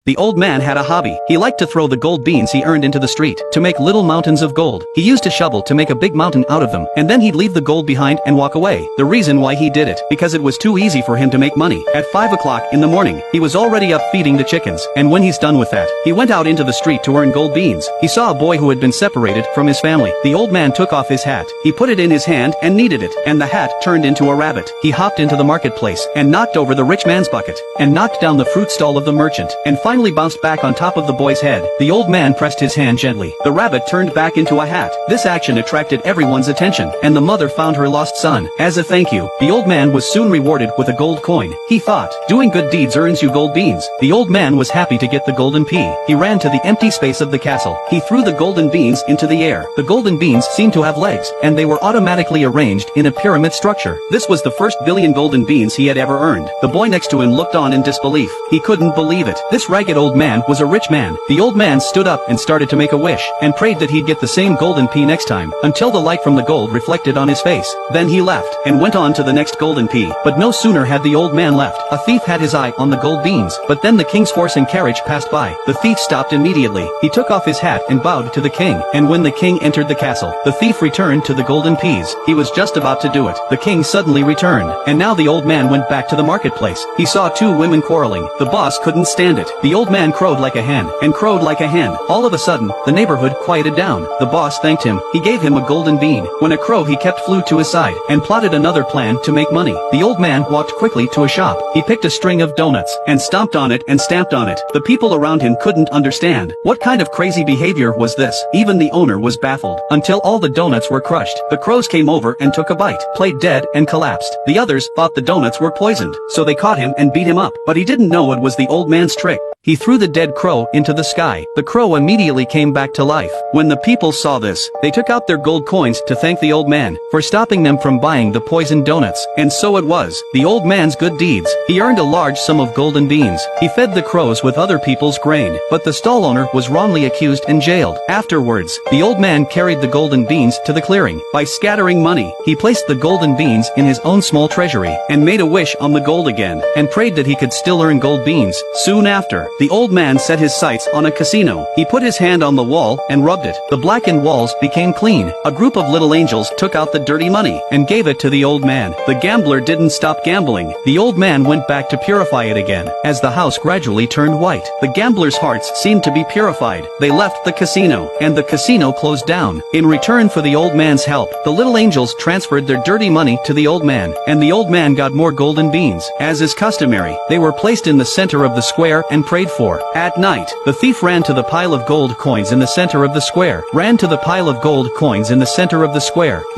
The old man had a hobby. He liked to throw the gold beans he earned into the street to make little mountains of gold. He used a shovel to make a big mountain out of them, and then he'd leave the gold behind and walk away. The reason why he did it, because it was too easy for him to make money. At 5 o'clock in the morning, he was already up feeding the chickens, and when he's done with that, he went out into the street to earn gold beans. He saw a boy who had been separated from his family. The old man took off his hat. He put it in his hand and kneaded it, and the hat turned into a rabbit. He hopped into the marketplace and knocked over the rich man's bucket, and knocked down the fruit stall of the merchant, and finally bounced back on top of the boy's head. The old man pressed his hand gently. The rabbit turned back into a hat. This action attracted everyone's attention, and the mother found her lost son. As a thank you, the old man was soon rewarded with a gold coin. He thought, doing good deeds earns you gold beans. The old man was happy to get the golden pea. He ran to the empty space of the castle. He threw the golden beans into the air. The golden beans seemed to have legs, and they were automatically arranged in a pyramid structure. This was the first billion golden beans he had ever earned. The boy next to him looked on in disbelief. He couldn't believe it. This ragged old man was a rich man. The old man stood up and started to make a wish, and prayed that he'd get the same golden pea next time, until the light from the gold reflected on his face. Then he left, and went on to the next golden pea. But no sooner had the old man left, a thief had his eye on the gold beans. But then the king's horse and carriage passed by. The thief stopped immediately. He took off his hat and bowed to the king, and when the king entered the castle, the thief returned to the golden peas. He was just about to do it. The king suddenly returned, and now the old man went back to the marketplace. He saw two women quarreling. The boss couldn't stand it. The old man crowed like a hen, and crowed like a hen. All of a sudden, the neighborhood quieted down. The boss thanked him. He gave him a golden bean. When a crow he kept flew to his side, and plotted another plan to make money. The old man walked quickly to a shop. He picked a string of donuts, and stomped on it and stamped on it. The people around him couldn't understand. What kind of crazy behavior was this? Even the owner was baffled, until all the donuts were crushed. The crows came over and took a bite, played dead and collapsed. The others thought the donuts were poisoned, so they caught him and beat him up. But he didn't know it was the old man's trick. He threw the dead crow into the sky. The crow immediately came back to life. When the people saw this, they took out their gold coins to thank the old man for stopping them from buying the poisoned donuts. And so it was, the old man's good deeds. He earned a large sum of golden beans. He fed the crows with other people's grain, but the stall owner was wrongly accused and jailed. Afterwards, the old man carried the golden beans to the clearing. By scattering money, he placed the golden beans in his own small treasury, and made a wish on the gold again, and prayed that he could still earn gold beans. Soon after, the old man set his sights on a casino. He put his hand on the wall and rubbed it. The blackened walls became clean. A group of little angels took out the dirty money and gave it to the old man. The gambler didn't stop gambling. The old man went back to purify it again. As the house gradually turned white, the gamblers' hearts seemed to be purified. They left the casino, and the casino closed down. In return for the old man's help, the little angels transferred their dirty money to the old man, and the old man got more golden beans. As is customary, they were placed in the center of the square and prayed for. At night, the thief ran to the pile of gold coins in the center of the square. He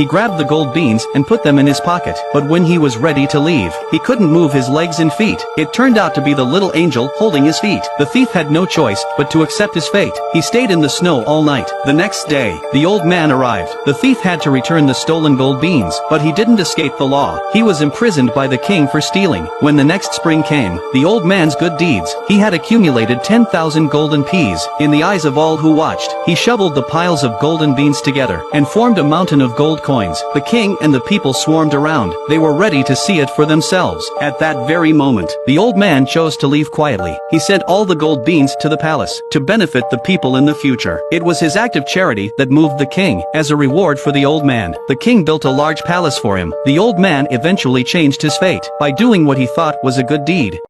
grabbed the gold beans and put them in his pocket. But when he was ready to leave, he couldn't move his legs and feet. It turned out to be the little angel holding his feet. The thief had no choice but to accept his fate. He stayed in the snow all night. The next day, the old man arrived. The thief had to return the stolen gold beans, but he didn't escape the law. He was imprisoned by the king for stealing. When the next spring came, the old man's good deeds, he had accumulated 10,000 golden peas. In the eyes of all who watched, he shoveled the piles of golden beans together, and formed a mountain of gold coins. The king and the people swarmed around. They were ready to see it for themselves. At that very moment, the old man chose to leave quietly. He sent all the gold beans to the palace, to benefit the people in the future. It was his act of charity that moved the king. As a reward for the old man, the king built a large palace for him. The old man eventually changed his fate by doing what he thought was a good deed.